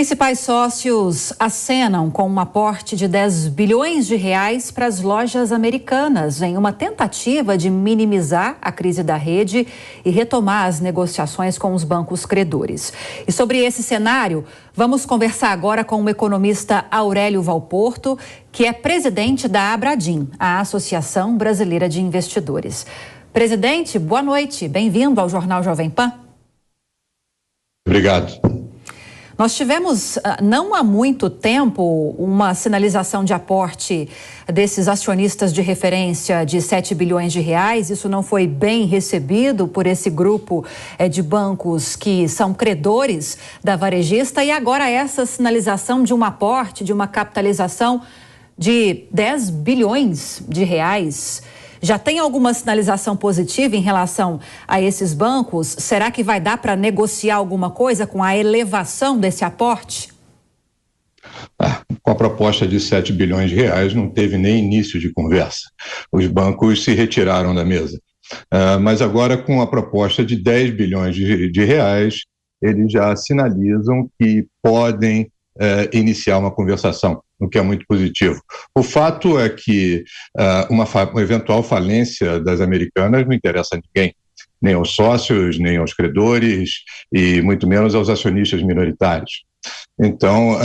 Principais sócios acenam com um aporte de 10 bilhões de reais para as lojas americanas, em uma tentativa de minimizar a crise da rede e retomar as negociações com os bancos credores. E sobre esse cenário, vamos conversar agora com o economista Aurélio Valporto, que é presidente da Abradim, a Associação Brasileira de Investidores. Presidente, boa noite, bem-vindo ao Jornal Jovem Pan. Obrigado. Nós tivemos, não há muito tempo, uma sinalização de aporte desses acionistas de referência de 7 bilhões de reais. Isso não foi bem recebido por esse grupo de bancos que são credores da varejista. E agora essa sinalização de um aporte, de uma capitalização de 10 bilhões de reais. Já tem alguma sinalização positiva em relação a esses bancos? Será que vai dar para negociar alguma coisa com a elevação desse aporte? Com a proposta de 7 bilhões de reais não teve nem início de conversa. Os bancos se retiraram da mesa. Mas agora, com a proposta de 10 bilhões de reais, eles já sinalizam que podem iniciar uma conversação, o que é muito positivo. O fato é que uma eventual falência das americanas não interessa a ninguém, nem aos sócios, nem aos credores e muito menos aos acionistas minoritários. Então,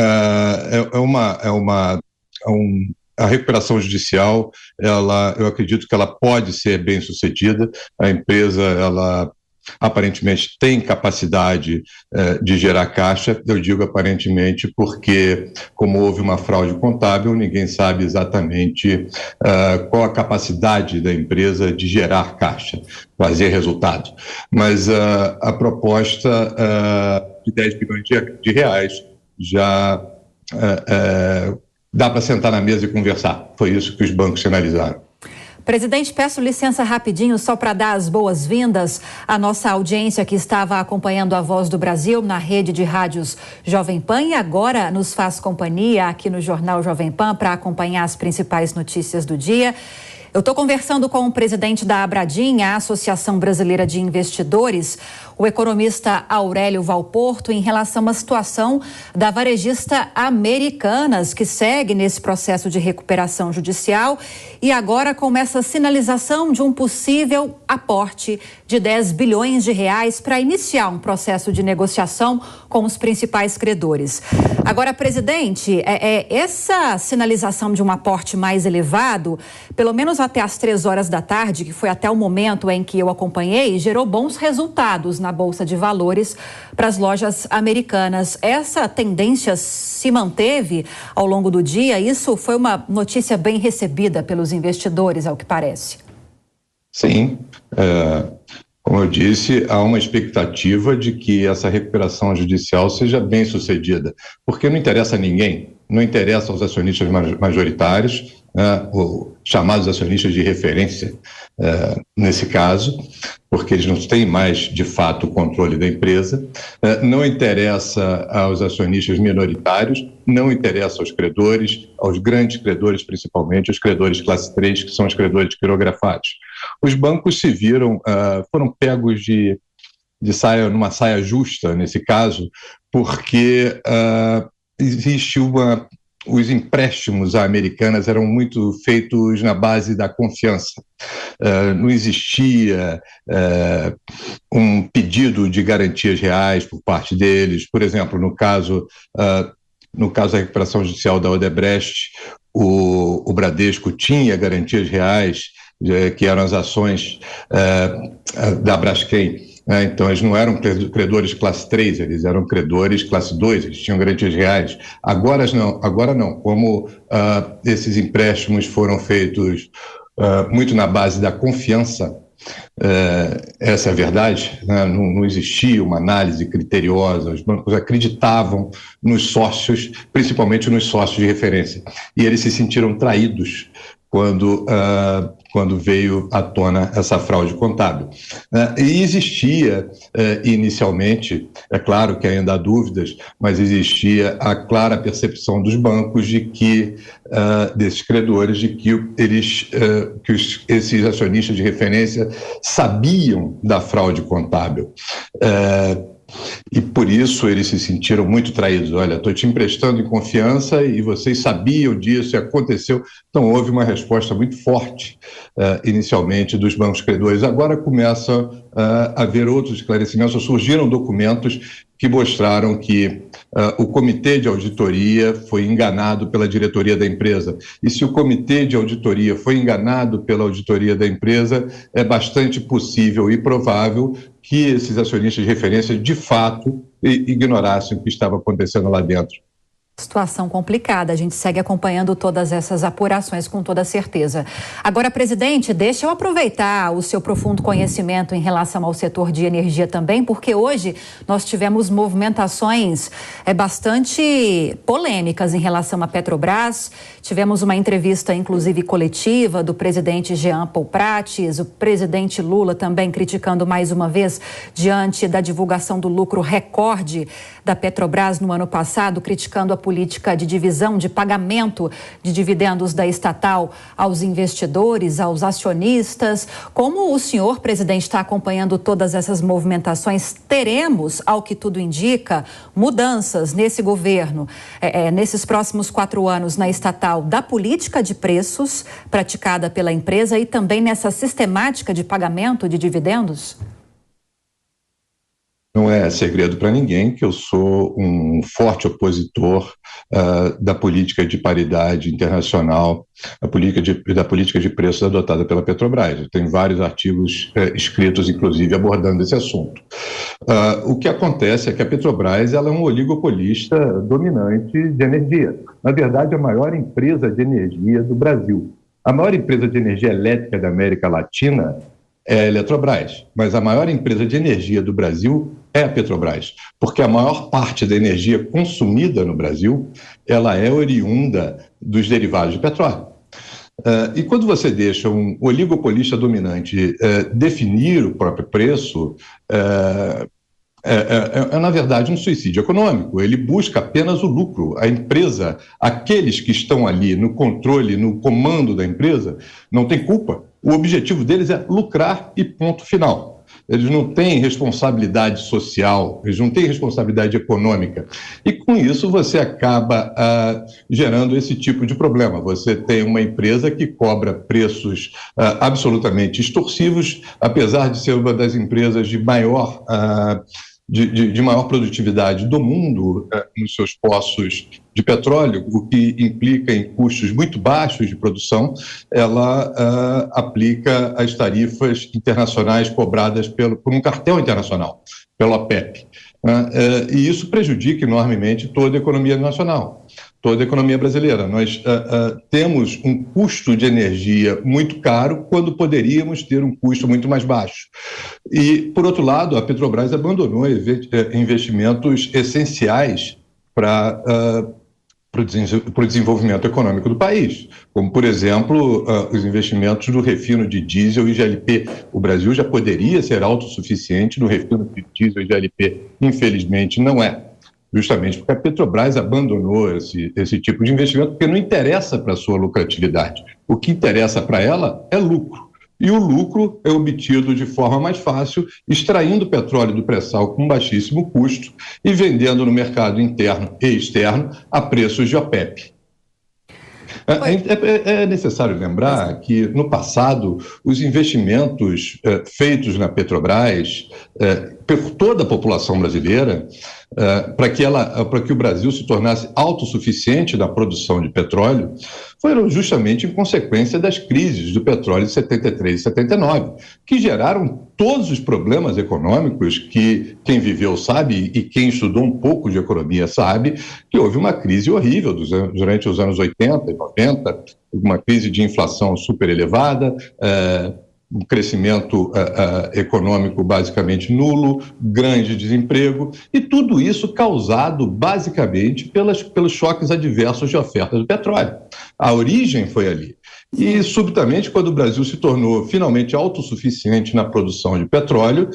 a recuperação judicial, eu acredito que ela pode ser bem sucedida. A empresa, ela aparentemente tem capacidade de gerar caixa. Eu digo aparentemente porque, como houve uma fraude contábil, ninguém sabe exatamente qual a capacidade da empresa de gerar caixa, fazer resultado. Mas a proposta de 10 bilhões de reais já dá para sentar na mesa e conversar. Foi isso que os bancos sinalizaram. Presidente, peço licença rapidinho só para dar as boas-vindas à nossa audiência que estava acompanhando a Voz do Brasil na rede de rádios Jovem Pan e agora nos faz companhia aqui no Jornal Jovem Pan para acompanhar as principais notícias do dia. Eu estou conversando com o presidente da Abradim, a Associação Brasileira de Investidores, o economista Aurélio Valporto, em relação à situação da varejista Americanas, que segue nesse processo de recuperação judicial e agora com essa sinalização de um possível aporte de 10 bilhões de reais para iniciar um processo de negociação com os principais credores. Agora, presidente, essa sinalização de um aporte mais elevado, pelo menos até às 3 horas da tarde, que foi até o momento em que eu acompanhei, gerou bons resultados na Bolsa de Valores para as lojas americanas. Essa tendência se manteve ao longo do dia? Isso foi uma notícia bem recebida pelos investidores, ao que parece. Sim, como eu disse, há uma expectativa de que essa recuperação judicial seja bem sucedida, porque não interessa a ninguém, não interessa aos acionistas majoritários, os chamados acionistas de referência, nesse caso, porque eles não têm mais, de fato, o controle da empresa, não interessa aos acionistas minoritários, não interessa aos credores, aos grandes credores, principalmente, os credores classe 3, que são os credores quirografados. Os bancos se viram, foram pegos de numa saia justa, nesse caso, porque existe os empréstimos a Americanas eram muito feitos na base da confiança. Não existia um pedido de garantias reais por parte deles. Por exemplo, no caso da recuperação judicial da Odebrecht, o Bradesco tinha garantias reais, que eram as ações da Braskem. Então, eles não eram credores classe 3, eles eram credores classe 2, eles tinham garantias reais. Agora não. Como esses empréstimos foram feitos muito na base da confiança, essa é a verdade, né? Não existia uma análise criteriosa, os bancos acreditavam nos sócios, principalmente nos sócios de referência, e eles se sentiram traídos quando veio à tona essa fraude contábil. E existia inicialmente, é claro que ainda há dúvidas, mas existia a clara percepção dos bancos de que, desses credores, de que esses acionistas de referência sabiam da fraude contábil. E por isso eles se sentiram muito traídos. Olha, estou te emprestando em confiança e vocês sabiam disso e aconteceu. Então houve uma resposta muito forte inicialmente dos bancos credores. Agora começa a haver outros esclarecimentos, surgiram documentos que mostraram que o comitê de auditoria foi enganado pela diretoria da empresa. E se o comitê de auditoria foi enganado pela auditoria da empresa, é bastante possível e provável que esses acionistas de referência, de fato, ignorassem o que estava acontecendo lá dentro. Situação complicada, a gente segue acompanhando todas essas apurações com toda certeza. Agora, presidente, deixa eu aproveitar o seu profundo conhecimento em relação ao setor de energia também, porque hoje nós tivemos movimentações bastante polêmicas em relação à Petrobras. Tivemos uma entrevista, inclusive, coletiva do presidente Jean Paul Prates, o presidente Lula também criticando mais uma vez diante da divulgação do lucro recorde da Petrobras no ano passado, criticando a política de divisão de pagamento de dividendos da estatal aos investidores, aos acionistas. Como o senhor, presidente, está acompanhando todas essas movimentações? Teremos, ao que tudo indica, mudanças nesse governo, nesses próximos 4 anos na estatal, da política de preços praticada pela empresa e também nessa sistemática de pagamento de dividendos? Não é segredo para ninguém que eu sou um forte opositor da política de paridade internacional, da política de preços adotada pela Petrobras. Eu tenho vários artigos escritos, inclusive, abordando esse assunto. O que acontece é que a Petrobras ela é um oligopolista dominante de energia. Na verdade, a maior empresa de energia do Brasil. A maior empresa de energia elétrica da América Latina é a Eletrobras, mas a maior empresa de energia do Brasil é a Petrobras, porque a maior parte da energia consumida no Brasil, ela é oriunda dos derivados de petróleo. E quando você deixa um oligopolista dominante definir o próprio preço, na verdade, um suicídio econômico. Ele busca apenas o lucro. A empresa, aqueles que estão ali no controle, no comando da empresa, não têm culpa. O objetivo deles é lucrar e ponto final. Eles não têm responsabilidade social, eles não têm responsabilidade econômica. E com isso você acaba gerando esse tipo de problema. Você tem uma empresa que cobra preços absolutamente extorsivos, apesar de ser uma das empresas de maior produtividade do mundo nos seus poços de petróleo, o que implica em custos muito baixos de produção. Ela aplica as tarifas internacionais cobradas por um cartel internacional, pelo OPEP. E isso prejudica enormemente toda a economia nacional, toda a economia brasileira. Nós temos um custo de energia muito caro quando poderíamos ter um custo muito mais baixo. E, por outro lado, a Petrobras abandonou investimentos essenciais para o desenvolvimento econômico do país, como, por exemplo, os investimentos no refino de diesel e GLP. O Brasil já poderia ser autossuficiente no refino de diesel e GLP, infelizmente não é. Justamente porque a Petrobras abandonou esse tipo de investimento, porque não interessa para a sua lucratividade. O que interessa para ela é lucro. E o lucro é obtido de forma mais fácil, extraindo petróleo do pré-sal com baixíssimo custo e vendendo no mercado interno e externo a preços de OPEP. É necessário lembrar que, no passado, os investimentos feitos na Petrobras por toda a população brasileira, para que o Brasil se tornasse autossuficiente na produção de petróleo, foram justamente em consequência das crises do petróleo de 73 e 79, que geraram todos os problemas econômicos que quem viveu sabe e quem estudou um pouco de economia sabe que houve uma crise horrível durante os anos 80 e 90, uma crise de inflação super elevada, um crescimento econômico basicamente nulo, grande desemprego, e tudo isso causado basicamente pelos choques adversos de oferta do petróleo. A origem foi ali. E, subitamente, quando o Brasil se tornou finalmente autossuficiente na produção de petróleo,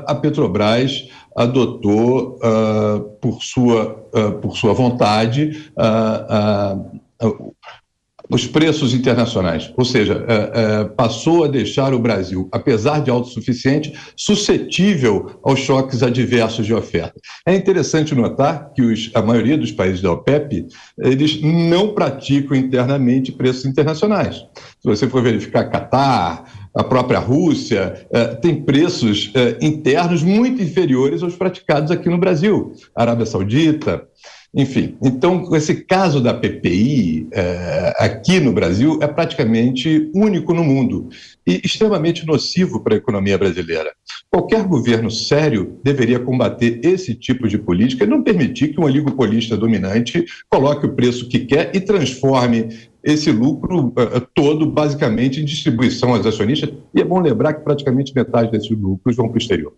a Petrobras adotou, por sua vontade, os preços internacionais, ou seja, passou a deixar o Brasil, apesar de autossuficiente, suscetível aos choques adversos de oferta. É interessante notar que a maioria dos países da OPEP, eles não praticam internamente preços internacionais. Se você for verificar Catar, a própria Rússia, tem preços internos muito inferiores aos praticados aqui no Brasil. Arábia Saudita, enfim. Então, esse caso da PPI aqui no Brasil é praticamente único no mundo e extremamente nocivo para a economia brasileira. Qualquer governo sério deveria combater esse tipo de política e não permitir que um oligopolista dominante coloque o preço que quer e transforme esse lucro todo, basicamente, em distribuição aos acionistas. E é bom lembrar que praticamente metade desses lucros vão para o exterior.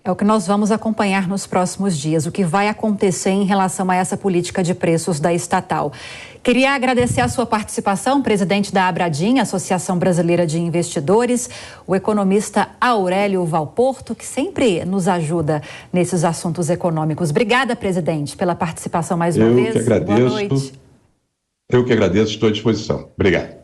É o que nós vamos acompanhar nos próximos dias, o que vai acontecer em relação a essa política de preços da estatal. Queria agradecer a sua participação, presidente da Abradim, Associação Brasileira de Investidores, o economista Aurélio Valporto, que sempre nos ajuda nesses assuntos econômicos. Obrigada, presidente, pela participação mais uma vez. Eu que agradeço. Boa noite. Eu que agradeço, estou à disposição. Obrigado.